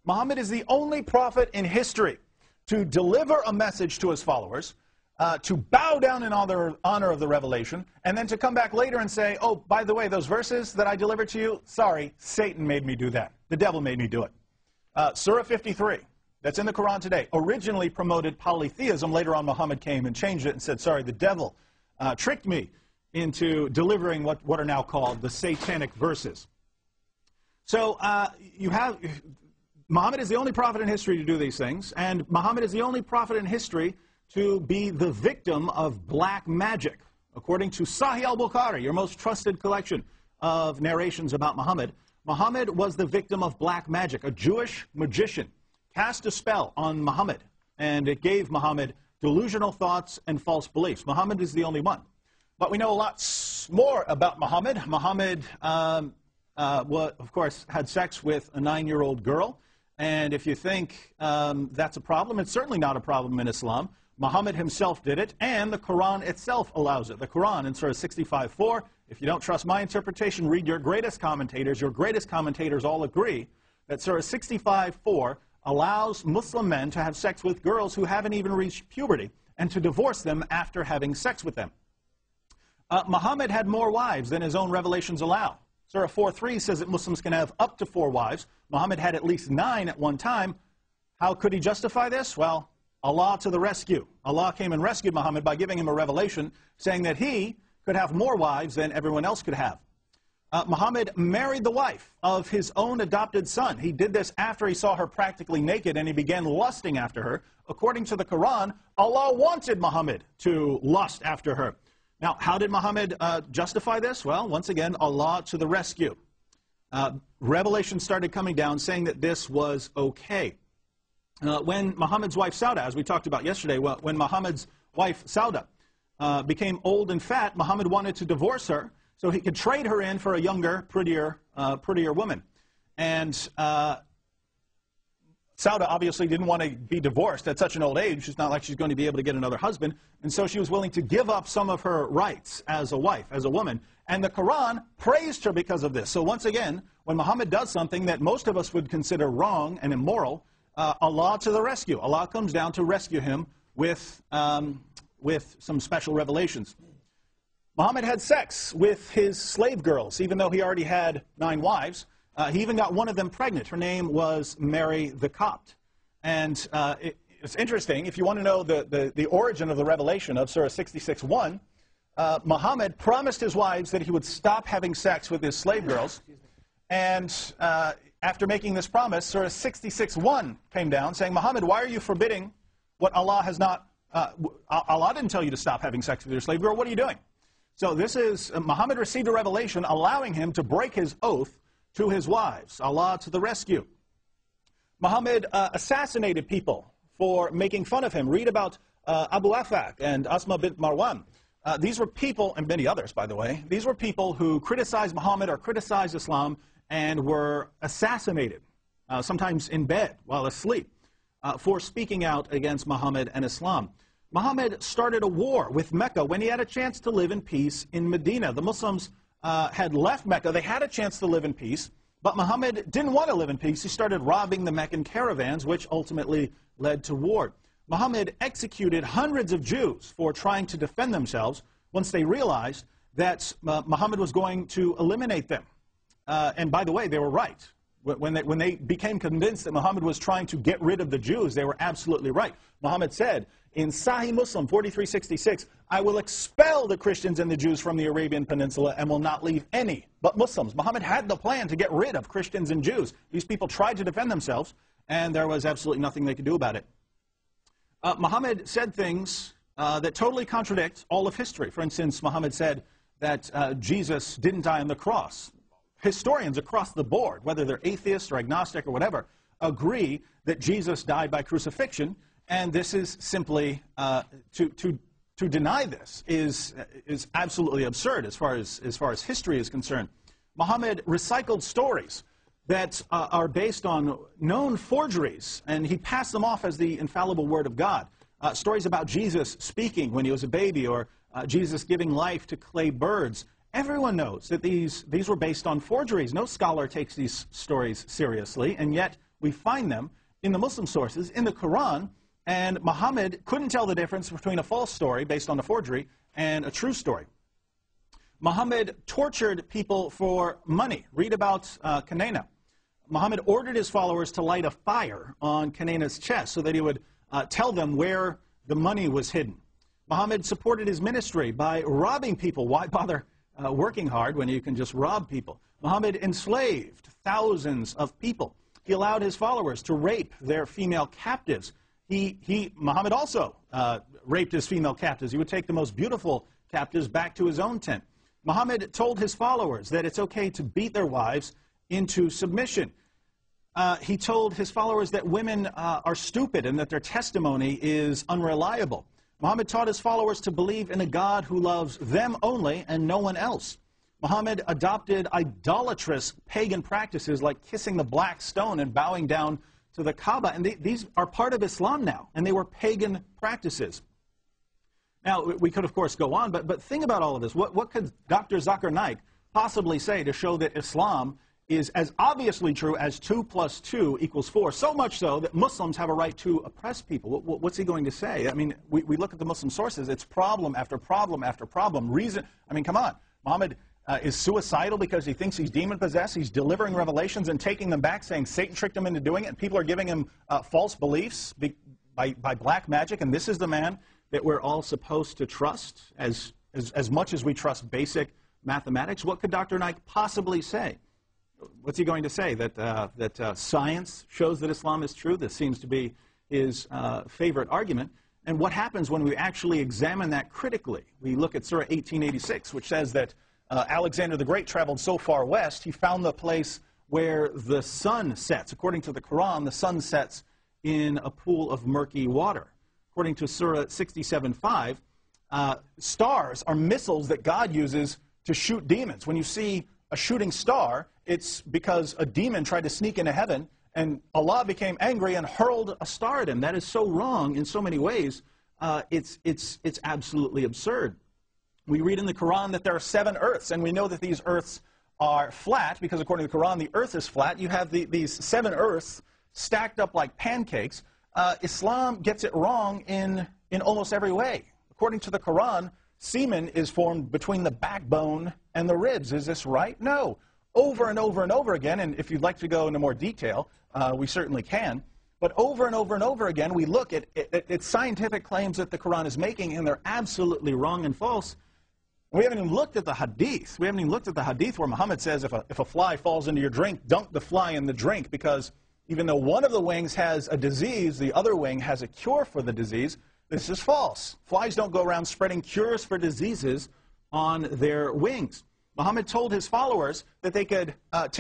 Muhammad is the only prophet in history to deliver a message to his followers, to bow down in honor of the revelation, and then to come back later and say, oh, by the way, those verses that I delivered to you, sorry, Satan made me do that. The devil made me do it. Surah 53, that's in the Quran today, originally promoted polytheism. Later on, Muhammad came and changed it and said, sorry, the devil tricked me into delivering what are now called the satanic verses. So Muhammad is the only prophet in history to do these things, and Muhammad is the only prophet in history to be the victim of black magic. According to Sahih al-Bukhari, your most trusted collection of narrations about Muhammad, Muhammad was the victim of black magic. A Jewish magician cast a spell on Muhammad, and it gave Muhammad delusional thoughts and false beliefs. Muhammad is the only one. But we know a lot more about Muhammad. Muhammad, of course, had sex with a 9-year-old girl. And if you think that's a problem, it's certainly not a problem in Islam. Muhammad himself did it, and the Quran itself allows it. The Quran in Surah 65:4, if you don't trust my interpretation, read your greatest commentators. Your greatest commentators all agree that Surah 65:4 allows Muslim men to have sex with girls who haven't even reached puberty and to divorce them after having sex with them. Muhammad had more wives than his own revelations allow. Surah 4:3 says that Muslims can have up to 4 wives. Muhammad had at least 9 at one time. How could he justify this? Well, Allah to the rescue. Allah came and rescued Muhammad by giving him a revelation saying that he could have more wives than everyone else could have. Muhammad married the wife of his own adopted son. He did this after he saw her practically naked, and he began lusting after her. According to the Quran, Allah wanted Muhammad to lust after her. Now, how did Muhammad justify this? Well, once again, Allah to the rescue. Revelation started coming down saying that this was okay. When Muhammad's wife Sauda, as we talked about yesterday, when Muhammad's wife Sauda became old and fat, Muhammad wanted to divorce her so he could trade her in for a younger, prettier woman. And Sauda obviously didn't want to be divorced at such an old age. It's not like she's going to be able to get another husband. And so she was willing to give up some of her rights as a wife, as a woman. And the Quran praised her because of this. So once again, when Muhammad does something that most of us would consider wrong and immoral, Allah to the rescue. Allah comes down to rescue him with some special revelations. Muhammad had sex with his slave girls, even though he already had 9 wives. He even got one of them pregnant. Her name was Mary the Copt. And it's interesting, if you want to know the origin of the revelation of Surah 66:1, Muhammad promised his wives that he would stop having sex with his slave girls. And after making this promise, Surah 66:1 came down saying, Muhammad, why are you forbidding what Allah has not, Allah didn't tell you to stop having sex with your slave girl. What are you doing? So this is, Muhammad received a revelation allowing him to break his oath to his wives. Allah to the rescue. Muhammad assassinated people for making fun of him. Read about Abu Afak and Asma bint Marwan. These were people, and many others, by the way, these were people who criticized Muhammad or criticized Islam and were assassinated, sometimes in bed while asleep, for speaking out against Muhammad and Islam. Muhammad started a war with Mecca when he had a chance to live in peace in Medina. The Muslims had left Mecca. They had a chance to live in peace, but Muhammad didn't want to live in peace. He started robbing the Meccan caravans, which ultimately led to war. Muhammad executed hundreds of Jews for trying to defend themselves once they realized that Muhammad was going to eliminate them. And by the way, they were right. When they became convinced that Muhammad was trying to get rid of the Jews, they were absolutely right. Muhammad said in Sahih Muslim 4366, I will expel the Christians and the Jews from the Arabian Peninsula and will not leave any but Muslims. Muhammad had the plan to get rid of Christians and Jews. These people tried to defend themselves, and there was absolutely nothing they could do about it. Muhammad said things that totally contradict all of history. For instance, Muhammad said that Jesus didn't die on the cross. Historians across the board, whether they're atheists or agnostic or whatever, agree that Jesus died by crucifixion, and this is simply, to deny this is absolutely absurd as far as history is concerned. Muhammad recycled stories that are based on known forgeries, and he passed them off as the infallible word of God. Stories about Jesus speaking when he was a baby, or Jesus giving life to clay birds. Everyone knows that these were based on forgeries. No scholar takes these stories seriously, and yet We find them in the Muslim sources, in the Quran, and Muhammad couldn't tell the difference between a false story based on a forgery and a true story. Muhammad tortured people for money. Read about Kanana. Muhammad ordered his followers to light a fire on Kanana's chest so that he would tell them where the money was hidden. Muhammad supported his ministry by robbing people. Why bother working hard when you can just rob people? Muhammad enslaved thousands of people. He allowed his followers to rape their female captives. Muhammad also raped his female captives. He would take the most beautiful captives back to his own tent. Muhammad told his followers that it's okay to beat their wives into submission. He told his followers that women are stupid and that their testimony is unreliable. Muhammad taught his followers to believe in a God who loves them only and no one else. Muhammad adopted idolatrous pagan practices like kissing the black stone and bowing down to the Kaaba. And these are part of Islam now, and they were pagan practices. Now, we could, of course, go on, but think about all of this. What could Dr. Zakir Naik possibly say to show that Islam is as obviously true as 2 + 2 = 4, so much so that Muslims have a right to oppress people? What's he going to say? I mean, we look at the Muslim sources, it's problem after problem after problem. Come on. Muhammad is suicidal because he thinks he's demon-possessed. He's delivering revelations and taking them back, saying Satan tricked him into doing it, and people are giving him false beliefs by black magic, and this is the man that we're all supposed to trust as much as we trust basic mathematics. What could Dr. Naik possibly say? What's he going to say? That science shows that Islam is true? This seems to be his favorite argument. And what happens when we actually examine that critically? We look at Surah 1886, which says that Alexander the Great traveled so far west, he found the place where the sun sets. According to the Quran, the sun sets in a pool of murky water. According to Surah 67:5, stars are missiles that God uses to shoot demons. When you see a shooting star, it's because a demon tried to sneak into heaven, and Allah became angry and hurled a star at him. That is so wrong in so many ways. It's absolutely absurd. We read in the Quran that there are 7 earths, and we know that these earths are flat, because according to the Quran, the earth is flat. You have these 7 earths stacked up like pancakes. Islam gets it wrong in almost every way. According to the Quran, semen is formed between the backbone and the ribs. Is this right? No. Over and over and over again, and if you'd like to go into more detail, we certainly can. But over and over and over again, we look at scientific claims that the Quran is making, and they're absolutely wrong and false. We haven't even looked at the hadith. We haven't even looked at the hadith where Muhammad says if a fly falls into your drink, dunk the fly in the drink, because even though one of the wings has a disease, the other wing has a cure for the disease. This is false. Flies don't go around spreading cures for diseases on their wings. Muhammad told his followers that they could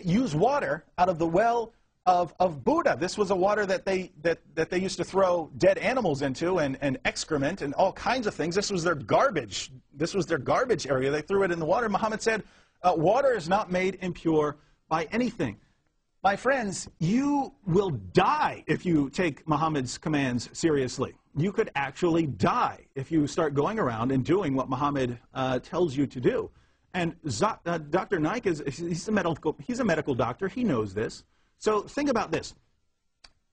use water out of the well of Buddha. This was a water that they used to throw dead animals into, and excrement and all kinds of things. This was their garbage. This was their garbage area. They threw it in the water. Muhammad said, water is not made impure by anything. My friends, you will die if you take Muhammad's commands seriously. You could actually die if you start going around and doing what Muhammad tells you to do. And Dr. Naik, he's a medical doctor. He knows this. So think about this.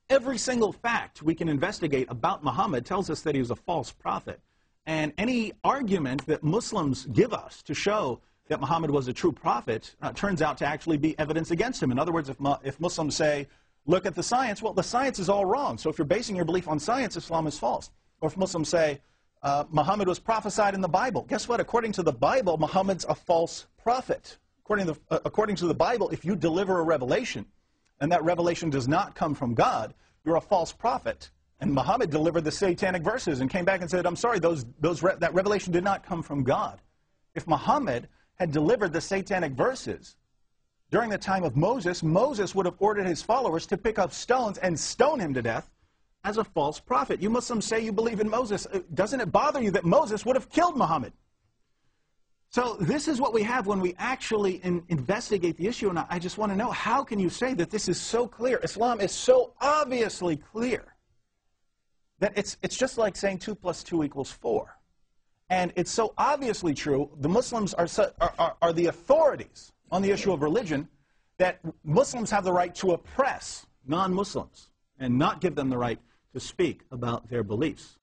Every single fact we can investigate about Muhammad tells us that he was a false prophet. And any argument that Muslims give us to show that Muhammad was a true prophet turns out to actually be evidence against him. In other words, if Muslims say, look at the science, well, the science is all wrong. So if you're basing your belief on science, Islam is false. Or if Muslims say, Muhammad was prophesied in the Bible. Guess what? According to the Bible, Muhammad's a false prophet. According to the Bible, if you deliver a revelation, and that revelation does not come from God, you're a false prophet. And Muhammad delivered the satanic verses and came back and said, I'm sorry, that revelation did not come from God. If Muhammad had delivered the satanic verses during the time of Moses, Moses would have ordered his followers to pick up stones and stone him to death as a false prophet. You Muslims say you believe in Moses. Doesn't it bother you that Moses would have killed Muhammad? So this is what we have when we actually investigate the issue, and I just want to know, how can you say that this is so clear? Islam is so obviously clear that it's just like saying 2 + 2 = 4. And it's so obviously true, the Muslims are the authorities on the issue of religion, that Muslims have the right to oppress non-Muslims and not give them the right to speak about their beliefs.